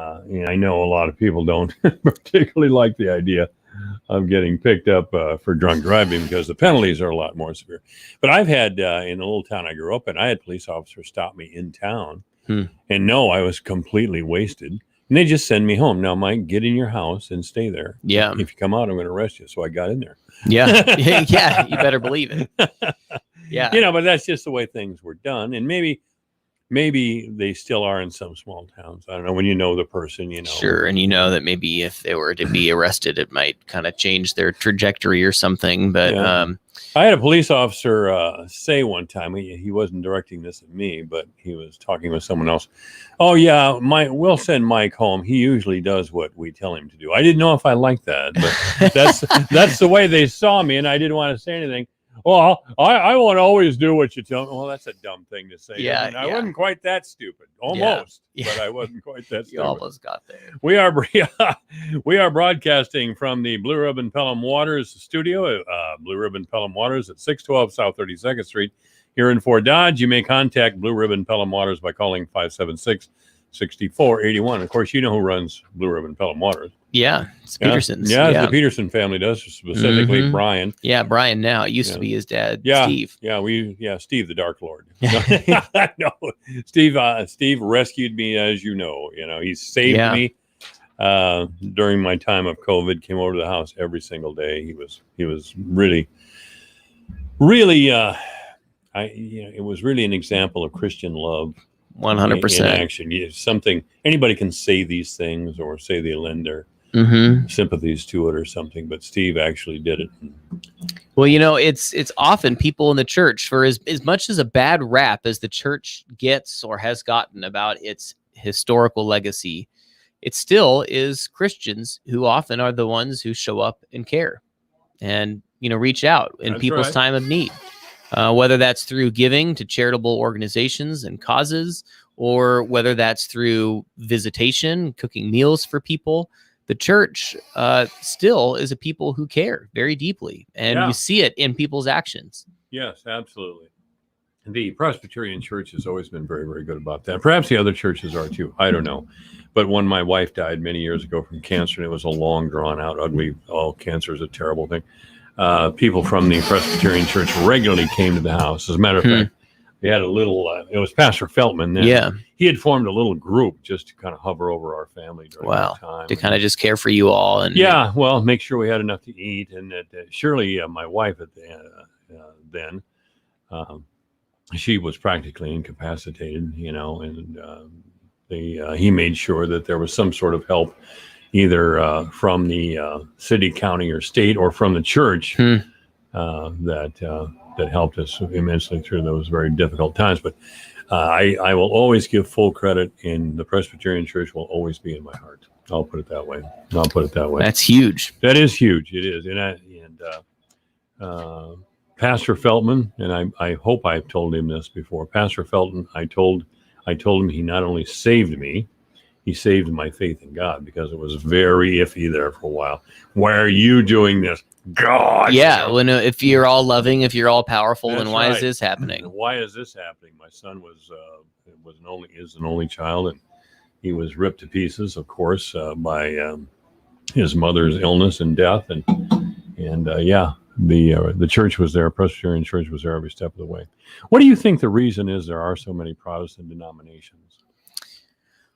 I know a lot of people don't particularly like the idea of getting picked up for drunk driving because the penalties are a lot more severe. But I've had in the little town I grew up in, I had police officers stop me in town, and no, I was completely wasted. And they just send me home. Now, Mike, get in your house and stay there. Yeah. If you come out, I'm going to arrest you. So I got in there. Yeah. Yeah. You better believe it. Yeah. But that's just the way things were done. And maybe they still are in some small towns. I don't know. When you know the person, Sure. And you know that maybe if they were to be arrested, it might kind of change their trajectory or something. But I had a police officer say one time, he wasn't directing this at me, but he was talking with someone else. Oh, yeah, we'll send Mike home. He usually does what we tell him to do. I didn't know if I liked that, but that's the way they saw me, and I didn't want to say anything. Well, I won't always do what you tell me. Well, that's a dumb thing to say. Yeah, I wasn't quite that stupid. Almost, but I wasn't quite that stupid. You almost got there. We are broadcasting from the Blue Ribbon Pelham Waters studio, Blue Ribbon Pelham Waters at 612 South 32nd Street here in Fort Dodge. You may contact Blue Ribbon Pelham Waters by calling 576-6481. Of course, you know who runs Blue Ribbon Pelham Waters. Yeah, it's Peterson's. Yeah, the Peterson family does, specifically Brian. Yeah, Brian now. It used to be his dad, Steve. Yeah, Steve, the Dark Lord. No, Steve rescued me, as you know. He saved me during my time of COVID. Came over to the house every single day. He was really, it was really an example of Christian love. 100% in action. Something anybody can say these things or say they lend their sympathies to it or something, but Steve actually did it. Well, it's often people in the church, for as much as a bad rap as the church gets or has gotten about its historical legacy, it still is Christians who often are the ones who show up and care and reach out in people's time of need. Whether that's through giving to charitable organizations and causes, or whether that's through visitation, cooking meals for people, the church still is a people who care very deeply, and you see it in people's actions. Yes, absolutely. The Presbyterian Church has always been very, very good about that. Perhaps the other churches are too. I don't know. But when my wife died many years ago from cancer, and it was a long, drawn-out, ugly, cancer is a terrible thing. People from the Presbyterian Church regularly came to the house. As a matter of fact, we had a little, it was Pastor Feltman then. Yeah. He had formed a little group just to kind of hover over our family during that time. To kind of just care for you all. And make sure we had enough to eat. And that Shirley, my wife then, she was practically incapacitated, and he made sure that there was some sort of help either from the city, county, or state, or from the church that helped us immensely through those very difficult times. But I will always give full credit, and the Presbyterian Church will always be in my heart. I'll put it that way. That's huge. That is huge. It is. And Pastor Feltman, and I hope I've told him this before. Pastor Feltman, I told him he not only saved me, he saved my faith in God, because it was very iffy there for a while. Why are you doing this? God. Yeah. When if you're all loving, if you're all powerful, then why is this happening? Why is this happening? My son is an only child, and he was ripped to pieces, of course, by his mother's illness and death, and the church was there. Presbyterian Church was there every step of the way. What do you think the reason is there are so many Protestant denominations?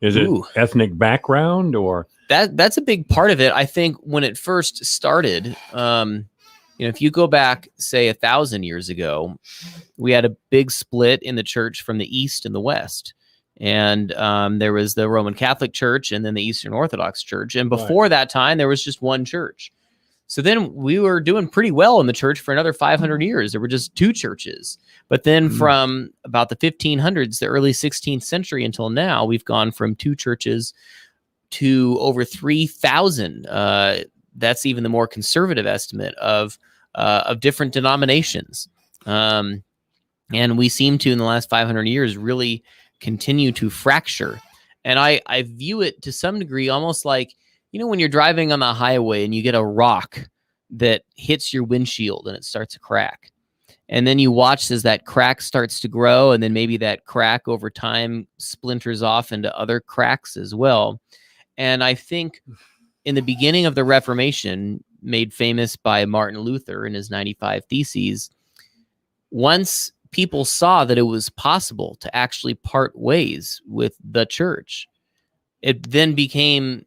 Is it ethnic background, or that's a big part of it? I think when it first started, if you go back, say 1,000 years ago, we had a big split in the church from the East and the West. And there was the Roman Catholic Church and then the Eastern Orthodox Church. And before that time, there was just one church. So then we were doing pretty well in the church for another 500 years. There were just two churches. But then from about the 1500s, the early 16th century until now, we've gone from two churches to over 3,000. That's even the more conservative estimate of different denominations. And we seem to, in the last 500 years, really continue to fracture. And I view it to some degree almost like, when you're driving on the highway and you get a rock that hits your windshield and it starts to crack. And then you watch as that crack starts to grow, and then maybe that crack over time splinters off into other cracks as well. And I think in the beginning of the Reformation, made famous by Martin Luther in his 95 Theses, once people saw that it was possible to actually part ways with the church, it then became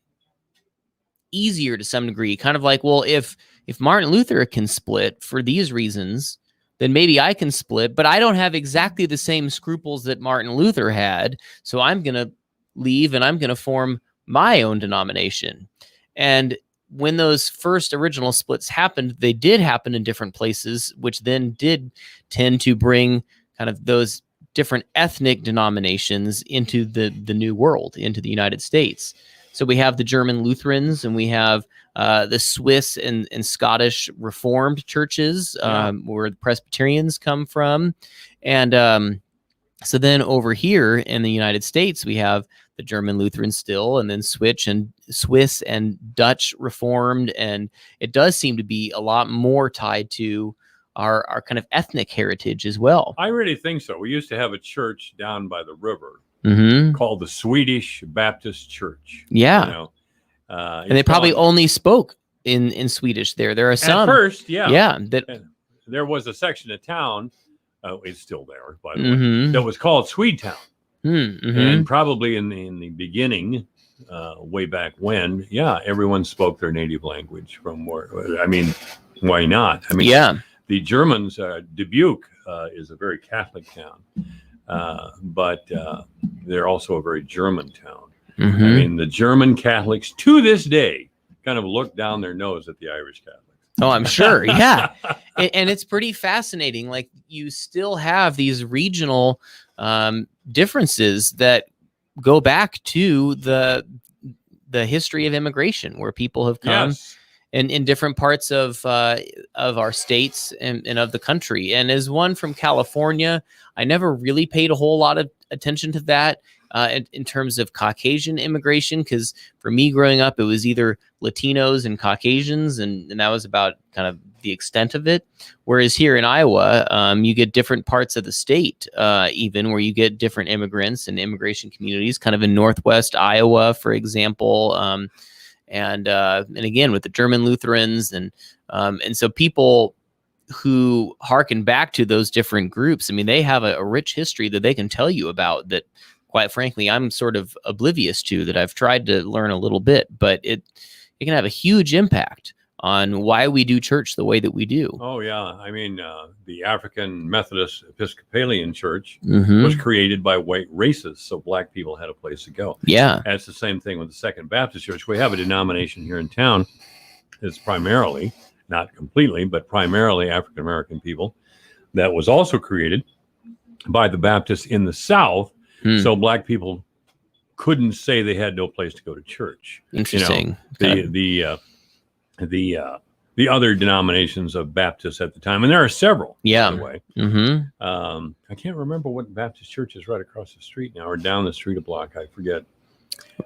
easier to some degree. Kind of like, well, if Martin Luther can split for these reasons, then maybe I can split, but I don't have exactly the same scruples that Martin Luther had. So I'm going to leave and I'm going to form my own denomination. And when those first original splits happened, they did happen in different places, which then did tend to bring kind of those different ethnic denominations into the new world, into the United States. So we have the German Lutherans, and we have the Swiss and Scottish Reformed churches, where the Presbyterians come from. And so then over here in the United States, we have the German Lutherans still, and then Swiss and Dutch Reformed. And it does seem to be a lot more tied to our kind of ethnic heritage as well. I really think so. We used to have a church down by the river called the Swedish Baptist Church. Yeah. You know, and they probably only spoke in Swedish there. There are some. At first, yeah. Yeah. There was a section of town, it's still there, by the way, that was called Swedetown. And probably in the beginning, way back when, everyone spoke their native language from where, I mean, why not? I mean, the Germans, Dubuque is a very Catholic town, but they're also a very German town. I mean, the German Catholics to this day kind of look down their nose at the Irish Catholics. Oh, I'm sure. Yeah. And it's pretty fascinating. Like, you still have these regional differences that go back to the history of immigration, where people have come in different parts of our states and of the country. And as one from California, I never really paid a whole lot of attention to that in terms of Caucasian immigration, because for me growing up, it was either Latinos and Caucasians, and that was about kind of the extent of it. Whereas here in Iowa, you get different parts of the state, even where you get different immigrants and immigration communities, kind of in Northwest Iowa, for example. And again, with the German Lutherans and so people who harken back to those different groups, I mean, they have a rich history that they can tell you about that, quite frankly, I'm sort of oblivious to, that I've tried to learn a little bit, but it can have a huge impact on why we do church the way that we do. Oh, yeah. I mean, the African Methodist Episcopalian Church was created by white racists, so black people had a place to go. Yeah. That's the same thing with the Second Baptist Church. We have a denomination here in town that's primarily, not completely, but primarily African-American people, that was also created by the Baptists in the South, so black people couldn't say they had no place to go to church. Interesting. You know, the other denominations of Baptists at the time, and there are several, by the way. I can't remember what Baptist church is right across the street now, or down the street a block. I forget.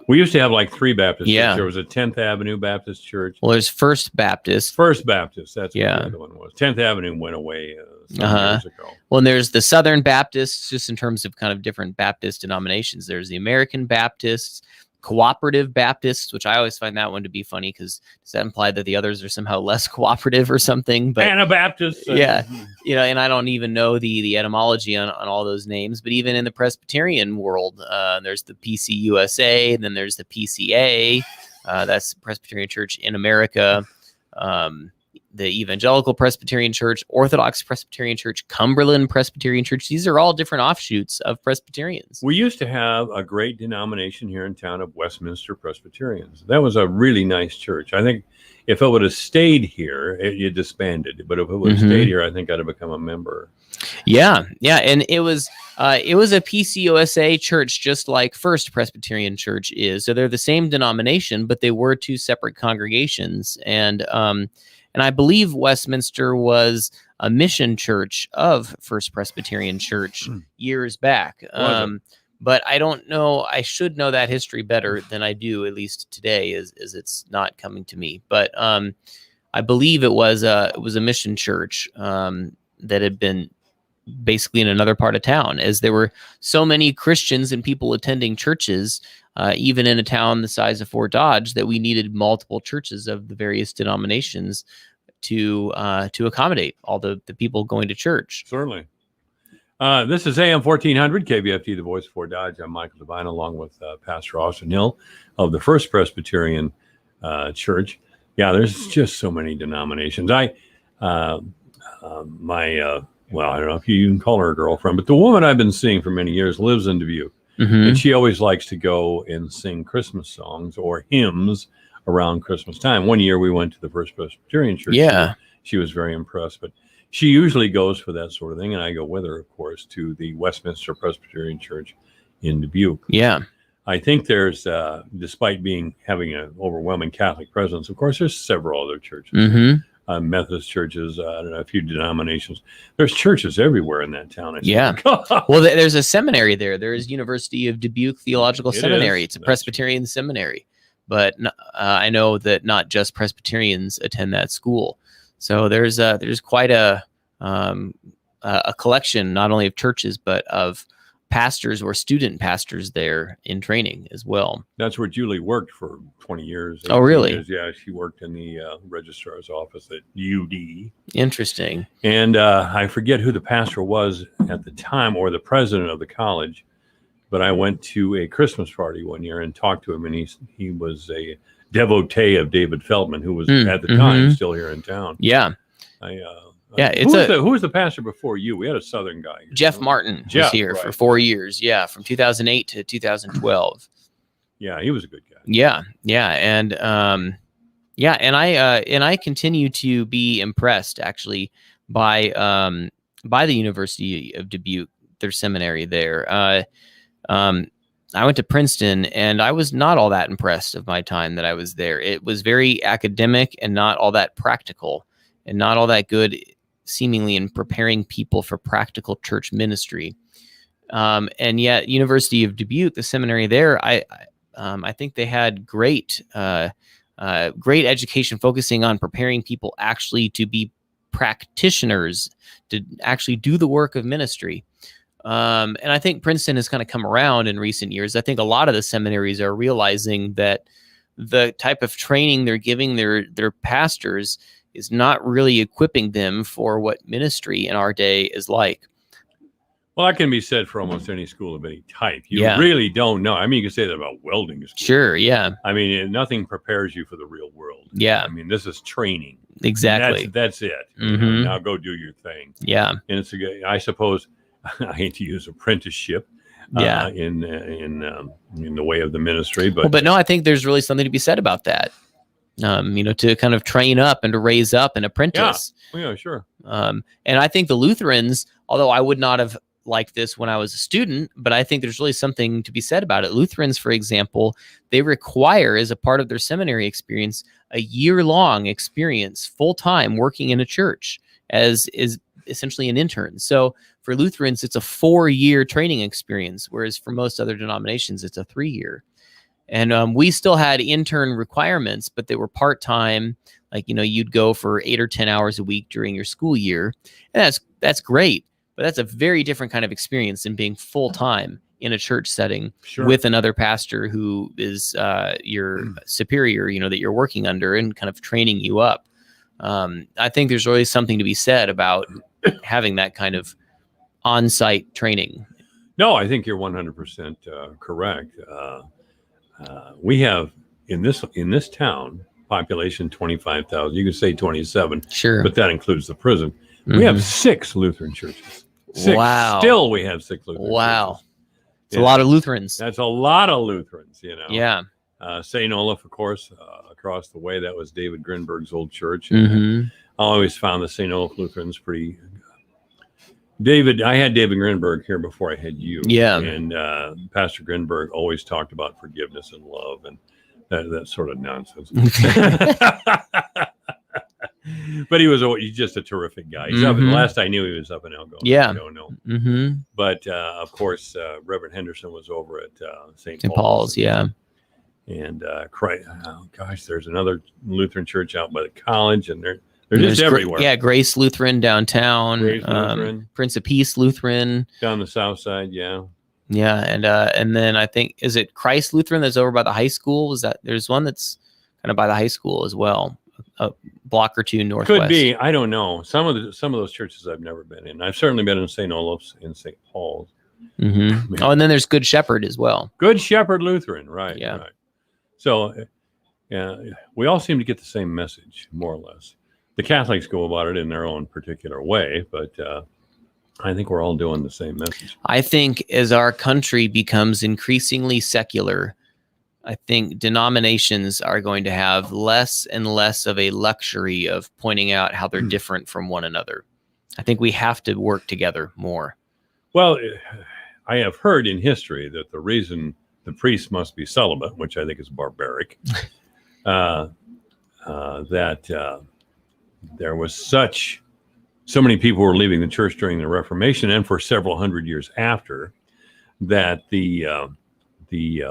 We used to have like 3 Baptist churches. There was a 10th Avenue Baptist Church. Well, there's First Baptist. First Baptist, that's what the other one was. 10th Avenue went away some years ago. Well, and there's the Southern Baptists, just in terms of kind of different Baptist denominations. There's the American Baptists, Cooperative Baptists, which I always find that one to be funny, because does that imply that the others are somehow less cooperative or something? But Anabaptists. Yeah. You know, and I don't even know the etymology on all those names, but even in the Presbyterian world, there's the PCUSA, and then there's the PCA, that's Presbyterian Church in America, the Evangelical Presbyterian Church, Orthodox Presbyterian Church, Cumberland Presbyterian Church. These are all different offshoots of Presbyterians. We used to have a great denomination here in town of Westminster Presbyterians. That was a really nice church. I think if it would have stayed here, it disbanded. But if it would have stayed here, I think I'd have become a member. Yeah. And it was a PCOSA church, just like First Presbyterian Church is. So they're the same denomination, but they were 2 separate congregations. And I believe Westminster was a mission church of First Presbyterian Church years back. But I don't know. I should know that history better than I do, at least today, as it's not coming to me. But I believe it was a mission church that had been basically in another part of town, as there were so many Christians and people attending churches, even in a town the size of Fort Dodge, that we needed multiple churches of the various denominations to accommodate all the people going to church. Certainly. This is AM 1400, KBFT, the voice of Fort Dodge. I'm Michael Devine, along with Pastor Austin Hill of the First Presbyterian Church. Yeah, there's just so many denominations. Well, I don't know if you can call her a girlfriend, but the woman I've been seeing for many years lives in Dubuque. Mhm. And she always likes to go and sing Christmas songs or hymns around Christmas time. One year we went to the First Presbyterian Church. Yeah. She was very impressed, but she usually goes for that sort of thing, and I go with her, of course, to the Westminster Presbyterian Church in Dubuque. Yeah. I think there's, despite having an overwhelming Catholic presence, of course, there's several other churches, Mm-hmm. Methodist churches, I don't know, a few denominations. There's churches everywhere in that town. Yeah. Well, there's a seminary there. There's University of Dubuque Theological It Seminary. is. It's a That's- Presbyterian seminary, but I know that not just Presbyterians attend that school. So there's quite a collection, not only of churches, but of pastors or student pastors there in training as well. That's where Julie worked for 20 years. Oh, 18 really? years. Yeah, she worked in the registrar's office at UD. Interesting. And I forget who the pastor was at the time or the president of the college, but I went to a Christmas party one year and talked to him, and he was a devotee of David Feldman, who was at the time still here in town. Yeah. Yeah, Who was the pastor before you? We had a Southern guy. Jeff Martin was Jeff, here for right. 4 years. Yeah, from 2008 to 2012. Yeah, he was a good guy. Yeah, and I continue to be impressed actually by the University of Dubuque, their seminary there. I went to Princeton, and I was not all that impressed of my time that I was there. It was very academic and not all that practical, and not all that good, seemingly, in preparing people for practical church ministry. And yet, University of Dubuque, the seminary there, I think they had great education, focusing on preparing people actually to be practitioners, to actually do the work of ministry. And I think Princeton has kind of come around in recent years. I think a lot of the seminaries are realizing that the type of training they're giving their pastors is not really equipping them for what ministry in our day is like. Well, that can be said for almost any school of any type. You Yeah. really don't know. I mean, you can say that about welding school. Sure. Yeah. I mean, nothing prepares you for the real world. Yeah. I mean, this is training. Exactly. That's it. Mhm. Now go do your thing. Yeah. And it's I suppose I hate to use apprenticeship. Yeah. In the way of the ministry, But no, I think there's really something to be said about that. To kind of train up and to raise up an apprentice. yeah, sure. And I think the Lutherans, although I would not have liked this when I was a student, but I think there's really something to be said about it. Lutherans, for example, they require, as a part of their seminary experience, a year-long experience, full-time, working in a church as is essentially an intern. So for Lutherans, it's a 4-year training experience, whereas for most other denominations, it's a 3-year. And we still had intern requirements, but they were part-time. Like, you'd go for 8 or 10 hours a week during your school year. And that's great, but that's a very different kind of experience than being full-time in a church setting Sure. with another pastor who is your superior, that you're working under and kind of training you up. I think there's really something to be said about having that kind of on-site training. No, I think you're 100% correct. We have in this town population 25,000. You can say 27, Sure. but that includes the prison. We have 6 Lutheran churches. 6. Wow. Still, we have 6 Lutheran Wow. churches. It's a lot of Lutherans. That's a lot of Lutherans. Yeah. St. Olaf, of course, across the way. That was David Grinberg's old church. And Mm-hmm. I always found the St. Olaf Lutherans pretty. I had David Grinberg here before I had you. Yeah. And Pastor Grinberg always talked about forgiveness and love and that sort of nonsense. But he's just a terrific guy. He's up. Mhm. Last I knew, he was up in Algonquin. Yeah. I don't know. Mm-hmm. But of course, Reverend Henderson was over at St. St. Paul's, yeah. And there's another Lutheran church out by the college, and They're And just there's everywhere. Yeah, Grace Lutheran downtown, Grace Lutheran. Prince of Peace Lutheran. Down the south side, yeah. Yeah, and then I think, is it Christ Lutheran that's over by the high school? There's one that's kind of by the high school as well, a block or two northwest. Could be. I don't know. Some of those churches I've never been in. I've certainly been in St. Olaf's and St. Paul's. Mm-hmm. Oh, and then there's Good Shepherd as well. Good Shepherd Lutheran, right? Yeah. Right. So, yeah, we all seem to get the same message, more or less. The Catholics go about it in their own particular way, but I think we're all doing the same message. I think as our country becomes increasingly secular, I think denominations are going to have less and less of a luxury of pointing out how they're different from one another. I think we have to work together more. Well, I have heard in history that the reason the priest must be celibate, which I think is barbaric, that there was so many people were leaving the church during the Reformation and for several hundred years after, that the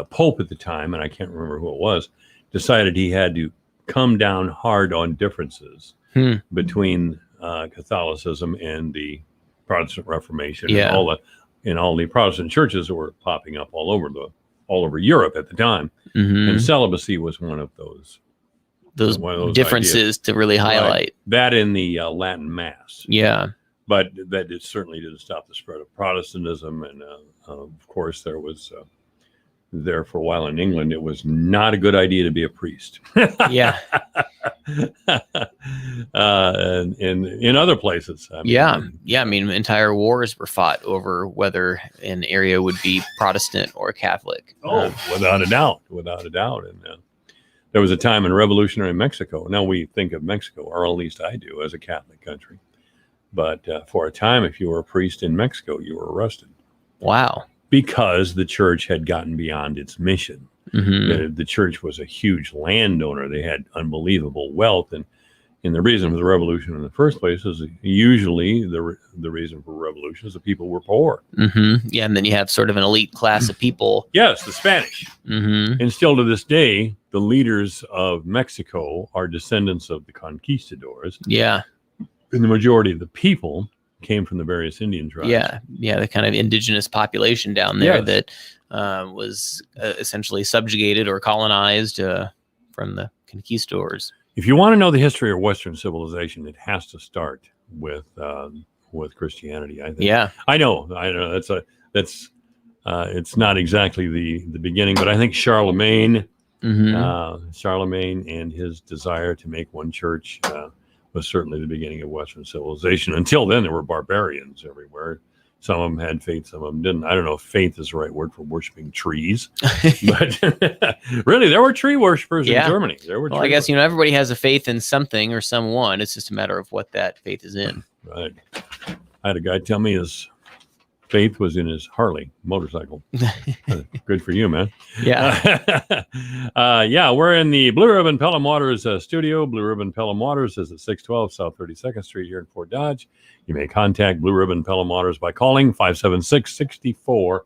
Pope at the time, and I can't remember who it was, decided he had to come down hard on differences between Catholicism and the Protestant Reformation, Yeah. and all the Protestant churches that were popping up all over Europe at the time. Mhm. And celibacy was one of those one of those differences ideas. to really highlight. Right. That in the Latin Mass. Yeah. But that it certainly didn't stop the spread of Protestantism. And of course, there was there for a while in England, it was not a good idea to be a priest. Yeah. And in other places. I mean, Yeah. I mean, entire wars were fought over whether an area would be Protestant or Catholic. Without a doubt. And there was a time in revolutionary Mexico. Now we think of Mexico, or at least I do, as a Catholic country. But for a time, if you were a priest in Mexico, you were arrested. Wow. Because the church had gotten beyond its mission. Mhm. The church was a huge landowner. They had unbelievable wealth. And the reason for the revolution in the first place is usually the reason for revolution is that people were poor. Yeah. And then you have sort of an elite class of people. Yes, the Spanish. Mm-hmm. And still to this day, the leaders of Mexico are descendants of the conquistadors. Yeah. And the majority of the people came from the various Indian tribes. Yeah. The kind of indigenous population down there Yes. that was essentially subjugated or colonized from the conquistadors. If you want to know the history of Western civilization, it has to start with Christianity, I think. Yeah. I know. That's it's not exactly the beginning, but I think Charlemagne and his desire to make one church was certainly the beginning of Western civilization. Until then, there were barbarians everywhere. Some of them had faith, some of them didn't. I don't know if faith is the right word for worshiping trees, but really, there were tree worshipers in Germany. Well, I guess, everybody has a faith in something or someone. It's just a matter of what that faith is in. Right. I had a guy tell me his faith was in his Harley motorcycle. Good for you, man. Yeah. We're in the Blue Ribbon Pelham Waters studio. Blue Ribbon Pelham Waters is at 612 South 32nd Street here in Fort Dodge. You may contact Blue Ribbon Pelham Waters by calling 576-6481.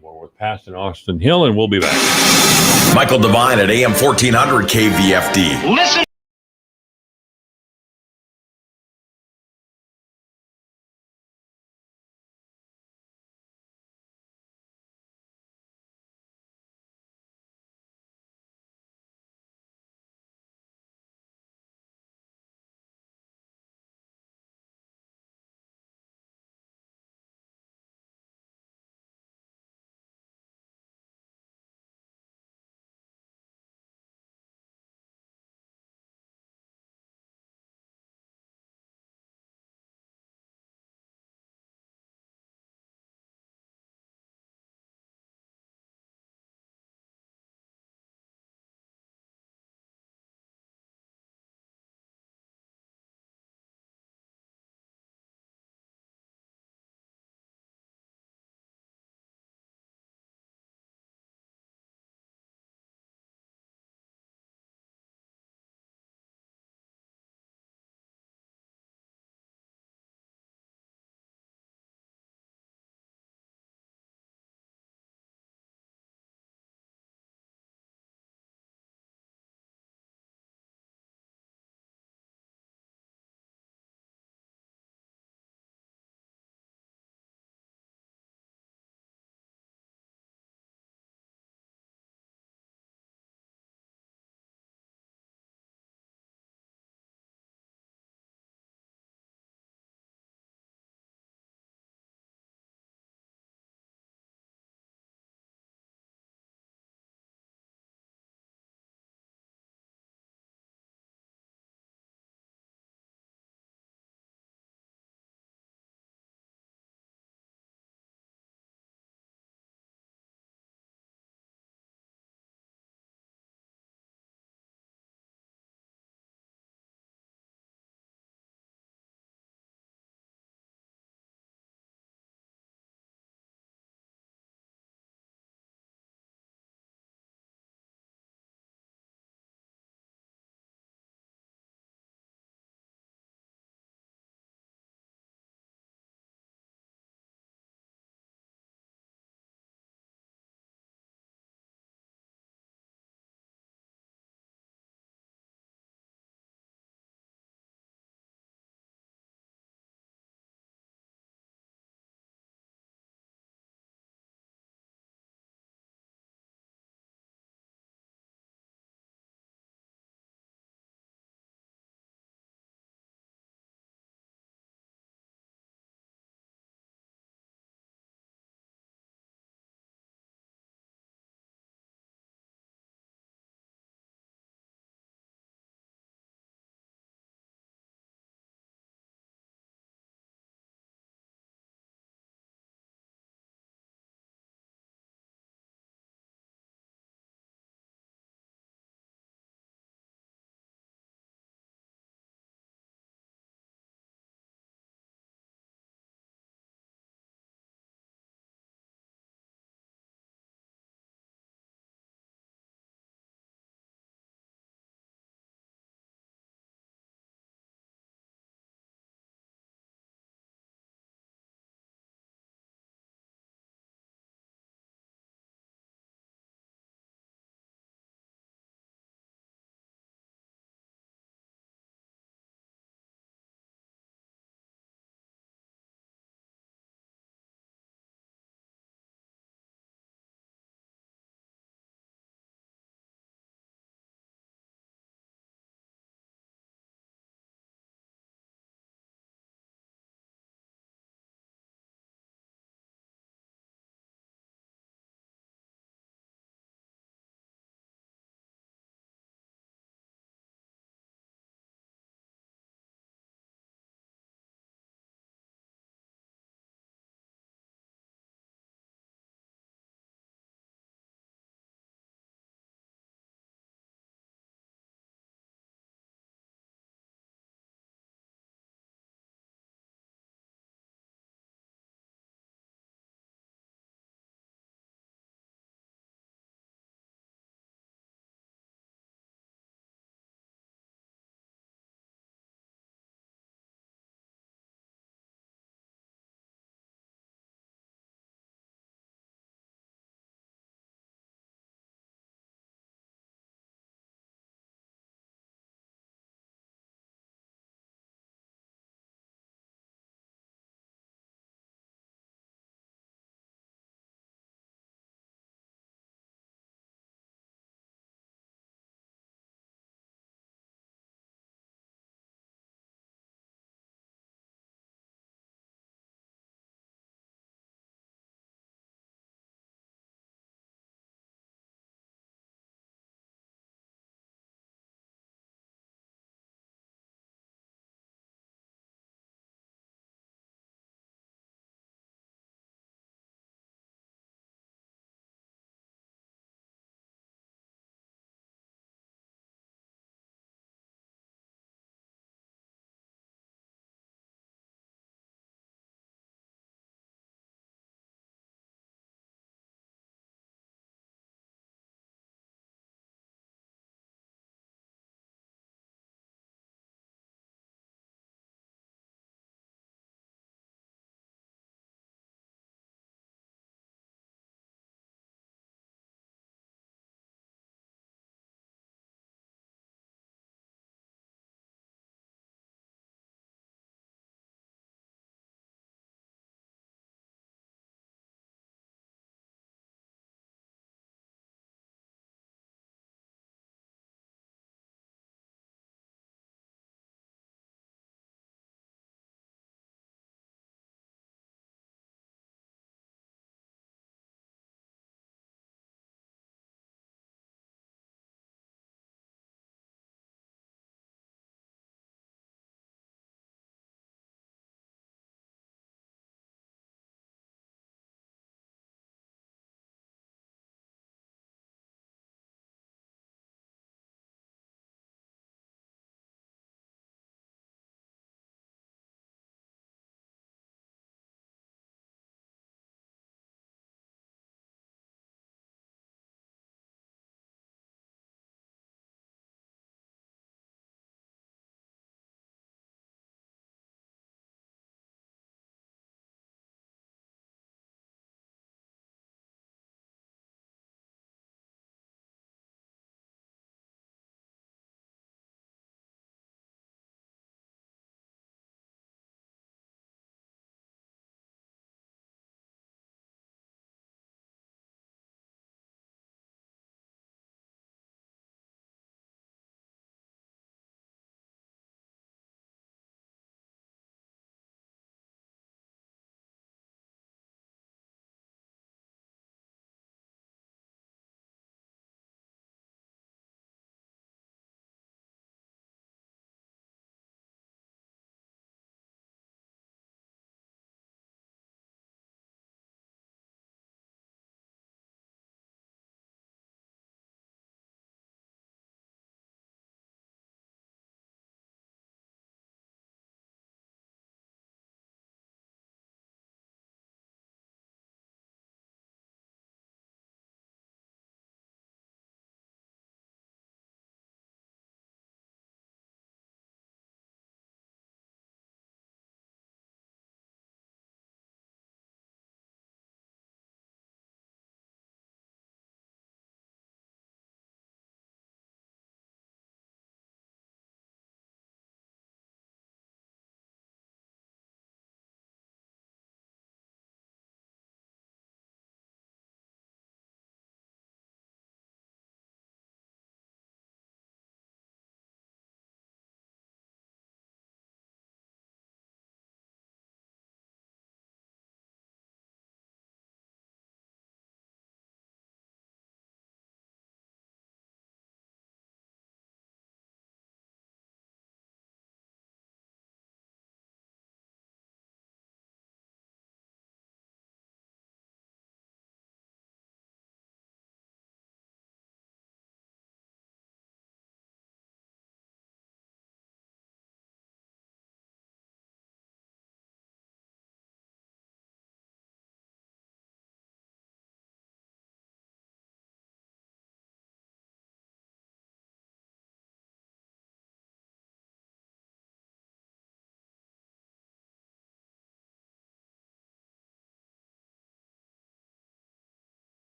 We're with Pastor Austin Hill, and we'll be back. Michael Devine at AM 1400 KVFD. Listen.